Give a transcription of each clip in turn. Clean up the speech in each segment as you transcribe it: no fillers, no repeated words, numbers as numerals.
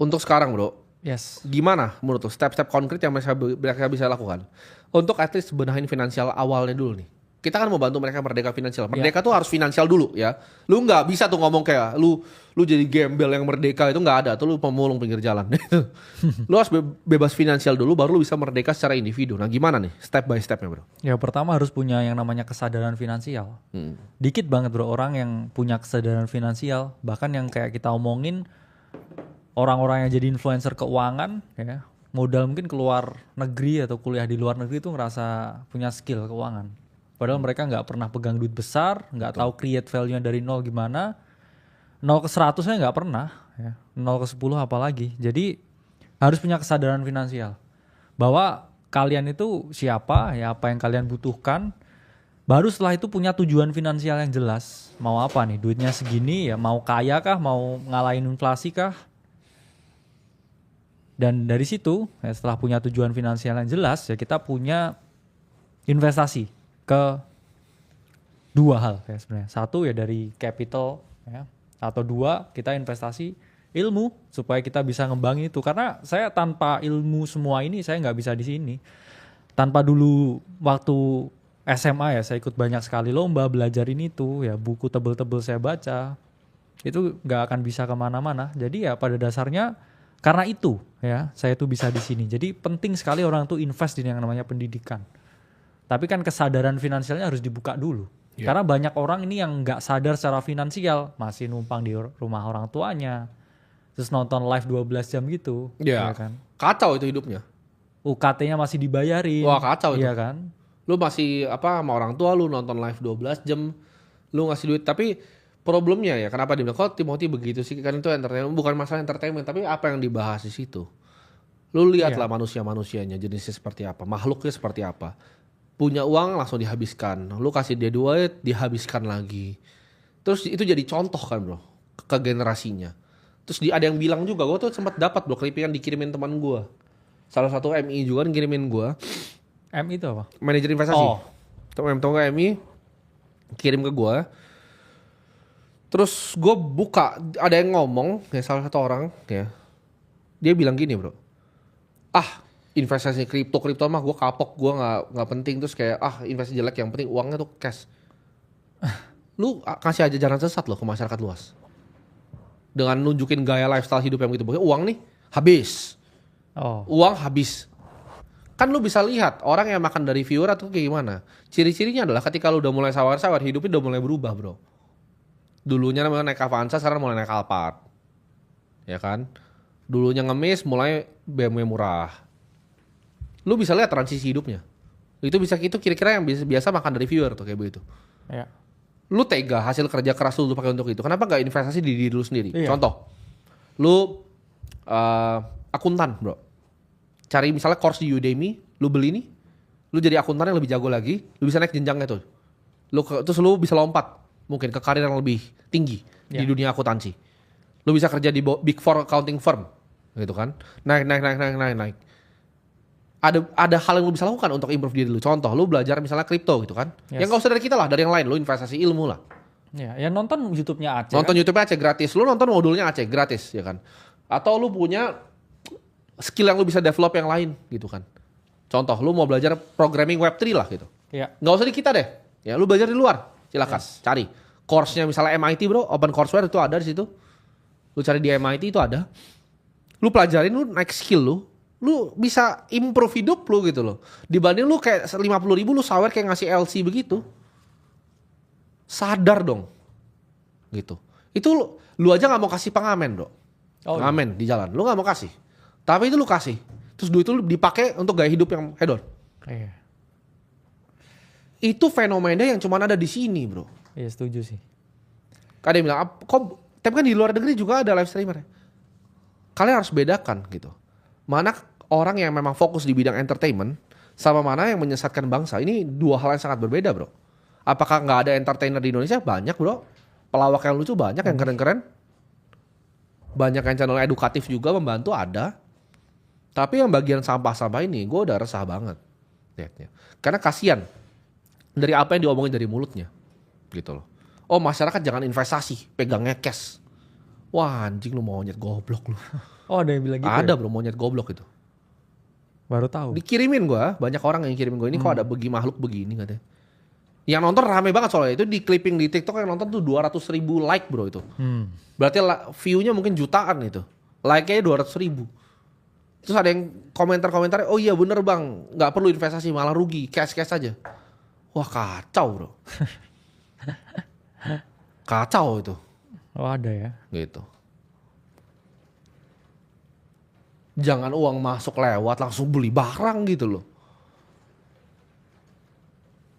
Untuk sekarang bro, Yes. gimana menurut lo step-step konkret yang mereka bisa lakukan untuk at least benahin finansial awalnya dulu nih? Kita kan mau bantu mereka merdeka finansial. Ya. Merdeka tuh harus finansial dulu ya. Lu nggak bisa tuh ngomong kayak lu jadi gembel yang merdeka, itu nggak ada. Tuh lu pemulung pinggir jalan. Lu harus bebas finansial dulu baru lu bisa merdeka secara individu. Nah gimana nih step by stepnya bro? Ya pertama harus punya yang namanya kesadaran finansial. Dikit banget bro orang yang punya kesadaran finansial. Bahkan yang kayak kita omongin orang-orang yang jadi influencer keuangan ya, modal mungkin keluar negeri atau kuliah di luar negeri itu ngerasa punya skill keuangan. Padahal mereka nggak pernah pegang duit besar, nggak tahu create value-nya dari nol gimana. 0 ke 100-nya nggak pernah, ya. 0 ke 10 apalagi. Jadi harus punya kesadaran finansial. Bahwa kalian itu siapa, ya apa yang kalian butuhkan. Baru setelah itu punya tujuan finansial yang jelas. Mau apa nih, duitnya segini ya mau kaya kah, mau ngalahin inflasi kah. Dan dari situ ya setelah punya tujuan finansial yang jelas ya kita punya investasi ke dua hal ya sebenarnya. Satu ya dari capital ya, atau dua kita investasi ilmu supaya kita bisa ngembangin itu. Karena saya tanpa ilmu semua ini saya nggak bisa di sini. Tanpa dulu waktu SMA ya saya ikut banyak sekali lomba belajar ini tuh ya buku tebel-tebel saya baca itu nggak akan bisa kemana-mana. Jadi ya pada dasarnya karena itu ya saya tuh bisa di sini. Jadi penting sekali orang tuh invest di yang namanya pendidikan. Tapi kan kesadaran finansialnya harus dibuka dulu. Yeah. Karena banyak orang ini yang nggak sadar secara finansial, masih numpang di rumah orang tuanya, terus nonton live 12 jam gitu, Ya, ya kan? kacau itu hidupnya. UKT-nya masih dibayarin. Wah kacau itu. Iya kan? Lu masih apa sama orang tua lu nonton live 12 jam, lu ngasih duit. Tapi problemnya ya kenapa dia bilang kok Timothy begitu sih, kan itu entertainment, bukan masalah entertainment, tapi apa yang dibahas di situ. Lu lihatlah manusia-manusianya jenisnya seperti apa, makhluknya seperti apa. Punya uang langsung dihabiskan, lu kasih dia duit dihabiskan lagi. Terus itu jadi contoh kan bro ke generasinya. Terus ada yang bilang juga, gue tuh sempat dapat bro clippingan dikirimin teman gue. Salah satu MI juga ngirimin gue, M itu apa? manajer investasi. Oh. Tau nggak MI kirim ke gue. Terus gue buka, ada yang ngomong ya salah satu orang ya. Dia bilang gini bro, investasi kripto mah gue kapok, gue nggak penting. Terus kayak investasi jelek, yang penting uangnya tuh cash. Lu kasih aja jalan sesat loh ke masyarakat luas dengan nunjukin gaya lifestyle hidup yang gitu. Pokoknya uang nih habis, uang habis. Kan lu bisa lihat orang yang makan dari viewer atau kayak gimana. Ciri-cirinya adalah ketika lu udah mulai sawar-sawar, hidupnya udah mulai berubah bro. Dulunya namanya naik Avanza, sekarang mulai naik Alphard, ya kan. Dulunya ngemis, mulai BMW murah. Lu bisa lihat transisi hidupnya. Itu kira-kira yang biasa makan dari viewer tuh kayak begitu. Ya. Lu tega hasil kerja keras lu pakai untuk itu. Kenapa gak investasi di diri lu sendiri? Iya. Contoh, lu akuntan bro. Cari misalnya course di Udemy, lu beli nih. Lu jadi akuntan yang lebih jago lagi, lu bisa naik jenjangnya tuh. Terus lu bisa lompat mungkin ke karir yang lebih tinggi di dunia akuntansi. Lu bisa kerja di Big Four accounting firm gitu kan. Naik. Ada hal yang lu bisa lakukan untuk improve diri lu. Contoh, lu belajar misalnya kripto gitu kan. Yes. Yang gak usah dari kita lah, dari yang lain. Lu investasi ilmu lah. Ya nonton YouTube-nya Aceh. Nonton kan? YouTube-nya Aceh gratis. Lu nonton modulnya Aceh gratis ya kan. Atau lu punya skill yang lu bisa develop yang lain gitu kan. Contoh, lu mau belajar programming Web3 lah gitu. Ya. Nggak usah di kita deh. Ya, lu belajar di luar. Silakan, cari. Course-nya misalnya MIT bro, OpenCourseWare itu ada di situ. Lu cari di MIT itu ada. Lu pelajarin, lu naik skill lu bisa improve hidup lu gitu loh. Dibanding lu kayak 50.000 lu sawer kayak ngasih LC begitu. Sadar dong. Gitu. Itu lu aja gak mau kasih pengamen bro. Pengamen di jalan. Lu gak mau kasih. Tapi itu lu kasih. Terus duit itu dipakai untuk gaya hidup yang hedon. Iya. Itu fenomena yang cuma ada di sini bro. Iya setuju sih. Ada yang bilang, tapi kan di luar negeri juga ada live streamer. Kalian harus bedakan gitu. Mana orang yang memang fokus di bidang entertainment sama mana yang menyesatkan bangsa. Ini dua hal yang sangat berbeda bro. Apakah nggak ada entertainer di Indonesia? Banyak bro. Pelawak yang lucu banyak, yang keren-keren. Banyak yang channel edukatif juga membantu ada. Tapi yang bagian sampah-sampah ini gue udah resah banget lihatnya. Karena kasihan dari apa yang diomongin dari mulutnya gitu loh. Oh masyarakat jangan investasi, pegangnya cash. Wah anjing lu monyet goblok lu. Oh ada yang bilang gitu Ada ya? bro monyet goblok itu. Baru tahu. Dikirimin gua, banyak orang yang kirimin gua ini kok ada makhluk begini katanya. Yang nonton rame banget soalnya itu di clipping di TikTok yang nonton tuh 200.000 like bro itu. Berarti view-nya mungkin jutaan itu. Like-nya 200.000. Terus ada yang komentar-komentar, oh iya bener bang, nggak perlu investasi malah rugi, cash aja. Wah kacau bro. Kacau itu. Oh ada ya. Gitu. Jangan uang masuk lewat langsung beli barang gitu loh.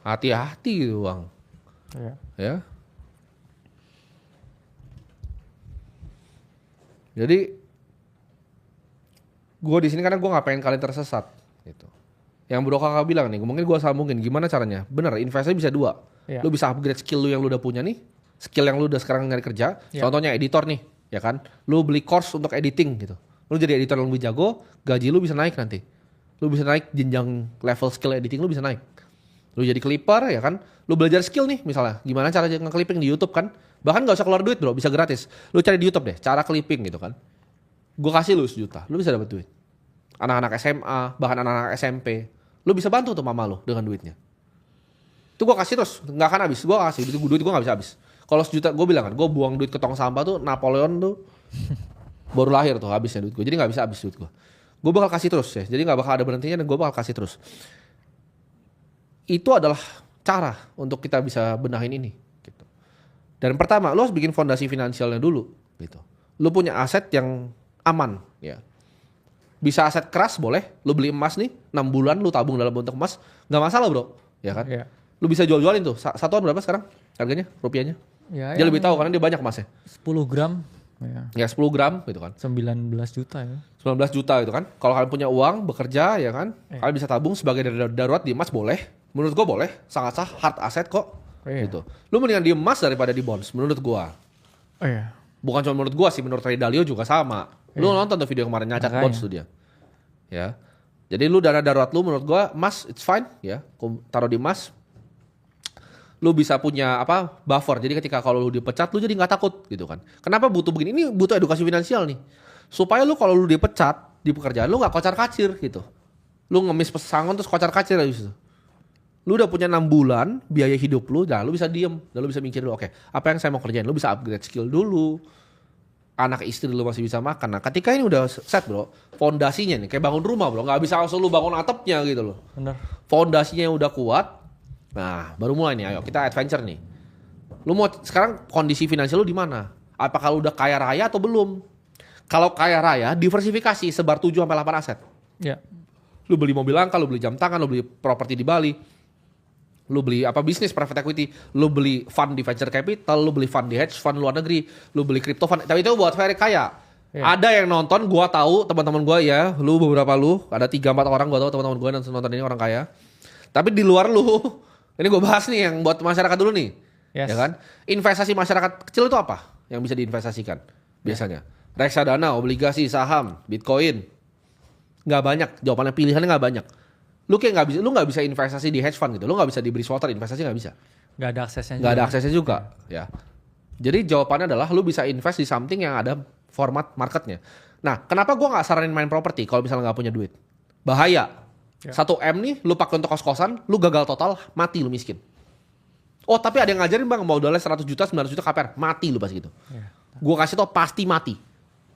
Hati-hati gitu bang. Iya. Ya. Jadi gue di sini karena gue nggak pengen kalian tersesat gitu. Yang bro kakak bilang nih, mungkin gue sambungin gimana caranya. Bener, investasi bisa dua. Iya. Lu bisa upgrade skill lu yang lu udah punya nih, skill yang lu udah sekarang nyari kerja. Iya. Contohnya editor nih, ya kan. Lu beli course untuk editing gitu. Lu jadi editor yang lebih jago, gaji lu bisa naik nanti. Lu bisa naik jenjang level skill editing lu bisa naik. Lu jadi clipper ya kan. Lu belajar skill nih misalnya, gimana cara nge-clipping di YouTube kan. Bahkan gak usah keluar duit bro, bisa gratis. Lu cari di YouTube deh, cara clipping gitu kan. Gue kasih lu 1 juta, lu bisa dapat duit. Anak-anak SMA, bahkan anak-anak SMP. Lu bisa bantu tuh mama lu dengan duitnya. Itu gue kasih terus, gak akan habis. Gue kasih, duit gue gak bisa habis. Kalau 1 juta, gue bilang kan, gue buang duit ke tong sampah tuh, Napoleon tuh baru lahir tuh habisnya duit gue. Jadi gak bisa habis duit gue. Gue bakal kasih terus ya, jadi gak bakal ada berhentinya dan gue bakal kasih terus. Itu adalah cara untuk kita bisa benahin ini. Gitu. Dan pertama, lu harus bikin fondasi finansialnya dulu. Gitu. Lu punya aset yang aman. Ya. Bisa aset keras boleh, lu beli emas nih, 6 bulan lu tabung dalam bentuk emas, gak masalah bro. Ya kan? Iya. Lu bisa jual-jualin tuh, satuan berapa sekarang harganya, rupiahnya? Ya, Dia lebih tahu karena dia banyak emasnya. 10 gram. Ya. Ya 10 gram gitu kan. 19 juta ya. 19 juta gitu kan. Kalau kalian punya uang, bekerja ya kan. Kalian bisa tabung sebagai darurat di emas boleh. Menurut gua boleh, sangat sah, hard asset kok. Iya. Gitu. Lu mendingan di emas daripada di bonds menurut gua. Oh iya. Bukan cuma menurut gua sih, menurut Ray Dalio juga sama. Lu nonton tuh video kemarin nyacat Makanya. bonds tuh dia. Ya. Jadi lu dana darurat lu menurut gua emas it's fine ya. Taruh di emas. Lu bisa punya apa buffer. Jadi ketika kalau lu dipecat lu jadi nggak takut gitu kan. Kenapa butuh begini? Ini butuh edukasi finansial nih. Supaya lu kalau lu dipecat di pekerjaan lu nggak kocar-kacir gitu. Lu ngemis pesangon terus kocar-kacir habis itu. Lu udah punya 6 bulan biaya hidup lu, dan lu bisa diem, dan lu bisa mikir dulu, oke, apa yang saya mau kerjain? Lu bisa upgrade skill dulu. Anak istri lu masih bisa makan. Nah, ketika ini udah set, bro, fondasinya nih kayak bangun rumah, bro, nggak bisa langsung lu bangun atapnya gitu loh. Benar. Fondasinya udah kuat. Nah, baru mulai nih, ayo kita adventure nih. Lu mau sekarang kondisi finansial lu di mana? Apakah lu udah kaya raya atau belum? Kalau kaya raya, diversifikasi sebar 7 sampai 8 aset. Ya. Lu beli mobil langka, lu beli jam tangan, lu beli properti di Bali. Lu beli apa bisnis private equity, lu beli fund di venture capital, lu beli fund di hedge fund luar negeri, lu beli crypto fund. Tapi itu buat very kaya. Iya. Ada yang nonton, gua tahu teman-teman gua ya, lu beberapa lu, ada 3-4 orang gua tahu teman-teman gua yang nonton ini orang kaya. Tapi di luar lu, ini gua bahas nih yang buat masyarakat dulu nih. Yes. Ya kan? Investasi masyarakat kecil itu apa yang bisa diinvestasikan biasanya? Reksadana, obligasi, saham, Bitcoin. Nggak banyak, jawabannya pilihannya nggak banyak. Lu kayak nggak bisa investasi di hedge fund gitu. Lu nggak bisa di Bridgewater investasi nggak bisa. Nggak ada aksesnya Nggak juga. ada aksesnya juga. Ya. Jadi jawabannya adalah lu bisa invest di something yang ada format marketnya. Nah, kenapa gua nggak saranin main properti kalau misalnya nggak punya duit? Bahaya. Ya. 1 M nih, lu pakai untuk kos-kosan, lu gagal total, mati lu miskin. Oh, tapi ada yang ngajarin bang, mau modalnya 100 juta, 900 juta KPR, mati lu pas gitu. Ya. Gua kasih tau pasti mati.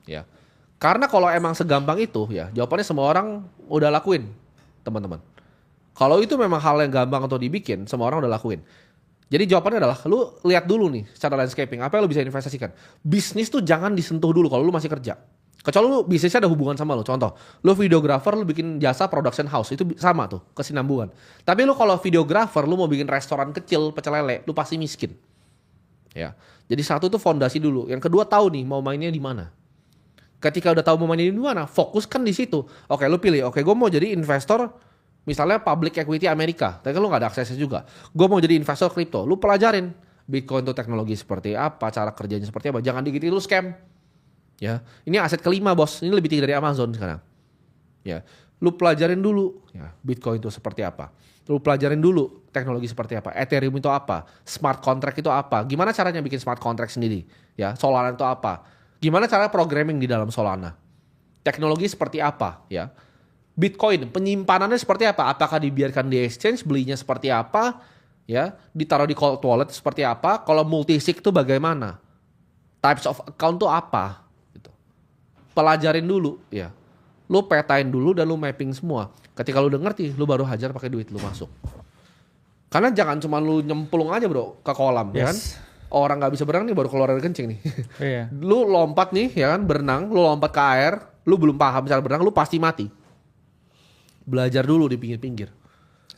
Ya. Karena kalau emang segampang itu, ya jawabannya semua orang udah lakuin, teman-teman. Kalau itu memang hal yang gampang untuk dibikin, semua orang udah lakuin. Jadi jawabannya adalah, lu lihat dulu nih secara landscaping, apa yang lu bisa investasikan. Bisnis tuh jangan disentuh dulu kalau lu masih kerja. Kecuali lu bisnisnya ada hubungan sama lu. Contoh, lu videographer, lu bikin jasa production house, itu sama tuh, kesinambungan. Tapi lu kalau videographer, lu mau bikin restoran kecil, pecel lele, lu pasti miskin. Ya. Jadi satu tuh fondasi dulu. Yang kedua tahu nih mau mainnya di mana. Ketika udah tahu mau mainnya di mana, fokuskan di situ. Oke, lu pilih. Oke, gue mau jadi investor misalnya public equity Amerika. Tapi kan lu gak ada aksesnya juga. Gue mau jadi investor kripto. Lu pelajarin Bitcoin itu teknologi seperti apa, cara kerjanya seperti apa. Jangan dikit lu scam. Ya, ini aset kelima bos. Ini lebih tinggi dari Amazon sekarang. Ya, lu pelajarin dulu. Ya, Bitcoin itu seperti apa. Lu pelajarin dulu teknologi seperti apa. Ethereum itu apa. Smart contract itu apa. Gimana caranya bikin smart contract sendiri. Ya, Solana itu apa. Gimana cara programming di dalam Solana? Teknologi seperti apa ya? Bitcoin penyimpanannya seperti apa? Apakah dibiarkan di exchange, belinya seperti apa? Ya, ditaruh di cold wallet seperti apa? Kalau multisig itu bagaimana? Types of account tuh apa? Gitu. Pelajarin dulu ya. Lu petain dulu dan lu mapping semua. Ketika lu udah ngerti, lu baru hajar pakai duit lu masuk. Karena jangan cuma lu nyemplung aja bro ke kolam ya kan? Orang nggak bisa berenang nih baru keluar dari kencing nih. Iya. Lu lompat nih ya kan berenang, lu lompat ke air, lu belum paham cara berenang, lu pasti mati. Belajar dulu di pinggir-pinggir.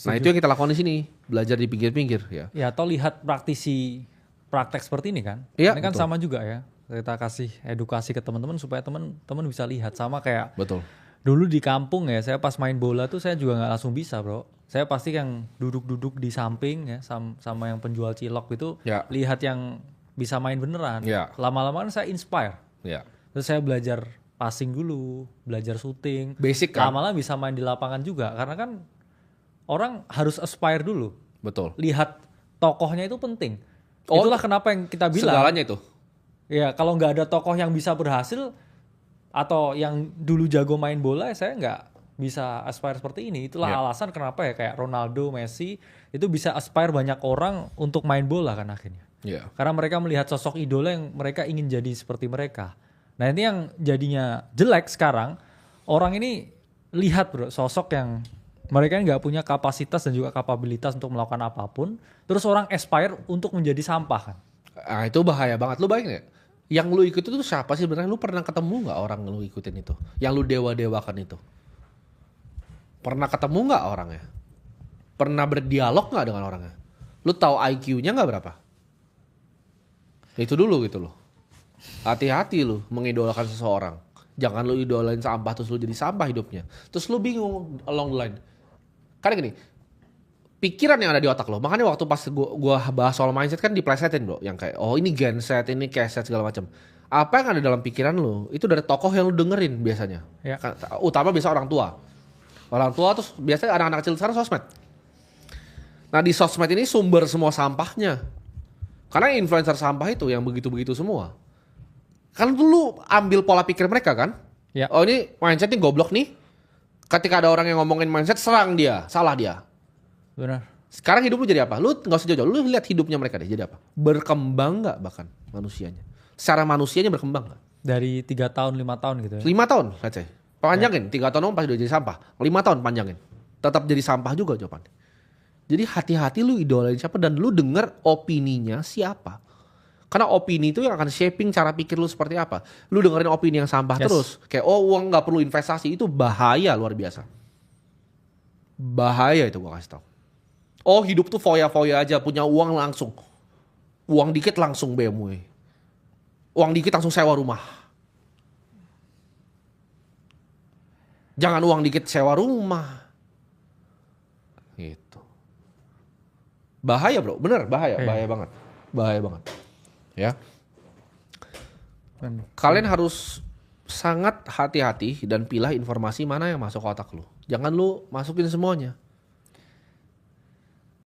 Nah itu yang kita lakukan di sini, belajar di pinggir-pinggir ya. Ya atau lihat praktek seperti ini kan. Iya, Ini kan betul. sama juga ya. Kita kasih edukasi ke teman-teman supaya teman-teman bisa lihat sama kayak Betul. dulu di kampung ya. Saya pas main bola tuh saya juga nggak langsung bisa bro. Saya pasti yang duduk-duduk di samping ya sama yang penjual cilok itu Ya. lihat yang bisa main beneran. Ya. Lama-lama kan saya inspire. Ya. Terus saya belajar passing dulu, belajar shooting. Basic kan? Lama-lama bisa main di lapangan juga karena kan orang harus aspire dulu. Betul. Lihat tokohnya itu penting. Oh, Itulah kenapa yang kita bilang. Segalanya itu. Ya kalau nggak ada tokoh yang bisa berhasil atau yang dulu jago main bola, saya nggak bisa aspire seperti ini. Itulah Ya. alasan kenapa ya kayak Ronaldo, Messi itu bisa aspire banyak orang untuk main bola kan akhirnya. Ya. Karena mereka melihat sosok idola yang mereka ingin jadi seperti mereka. Nah ini yang jadinya jelek sekarang. Orang ini lihat bro sosok yang mereka nggak punya kapasitas dan juga kapabilitas untuk melakukan apapun. Terus orang aspire untuk menjadi sampah kan. Nah, itu bahaya banget. Lu bayangin ya? Yang lu ikut itu siapa sih sebenarnya? Lu pernah ketemu nggak orang lu ikutin itu? Yang lu dewa-dewakan itu? Pernah ketemu nggak orangnya? Pernah berdialog nggak dengan orangnya? Lu tahu IQ-nya nggak berapa? Itu dulu gitu loh. Hati-hati lu mengidolakan seseorang. Jangan lu idolain sampah terus lu jadi sampah hidupnya. Terus lu bingung along the line. Karena gini, pikiran yang ada di otak lo. Makanya waktu pas gua bahas soal mindset kan diplesetin bro. Yang kayak, oh ini genset, ini keset segala macam. Apa yang ada dalam pikiran lo, itu dari tokoh yang lu dengerin biasanya. Ya. Utama biasa orang tua. Orang tua terus biasanya anak-anak kecil sekarang sosmed. Nah di sosmed ini sumber semua sampahnya. Karena influencer sampah itu yang begitu-begitu semua. Kan dulu ambil pola pikir mereka kan. Ya. Oh ini mindset ini goblok nih. Ketika ada orang yang ngomongin mindset, serang dia, salah dia. Benar. Sekarang hidup lu jadi apa? Lu gak usah jauh-jauh, lu lihat hidupnya mereka deh jadi apa? Berkembang gak bahkan manusianya? Secara manusianya berkembang gak? Dari 3 tahun, 5 tahun gitu ya. 5 tahun, let's say. Panjangin, 3 tahun pasti udah jadi sampah. 5 tahun panjangin. Tetap jadi sampah juga jawabannya. Jadi hati-hati lu idolain siapa dan lu denger opininya siapa. Karena opini itu yang akan shaping cara pikir lu seperti apa. Lu dengerin opini yang sampah Yes. terus. Kayak uang gak perlu investasi, itu bahaya luar biasa. Bahaya itu gua kasih tau. Oh hidup tuh foya-foya aja, punya uang langsung. Uang dikit langsung BMW. Uang dikit langsung sewa rumah. Jangan uang dikit sewa rumah. Gitu. Bahaya bro, bener bahaya, bahaya banget. Bahaya banget. Ya. Kalian harus sangat hati-hati dan pilah informasi mana yang masuk ke otak lu. Jangan lu masukin semuanya.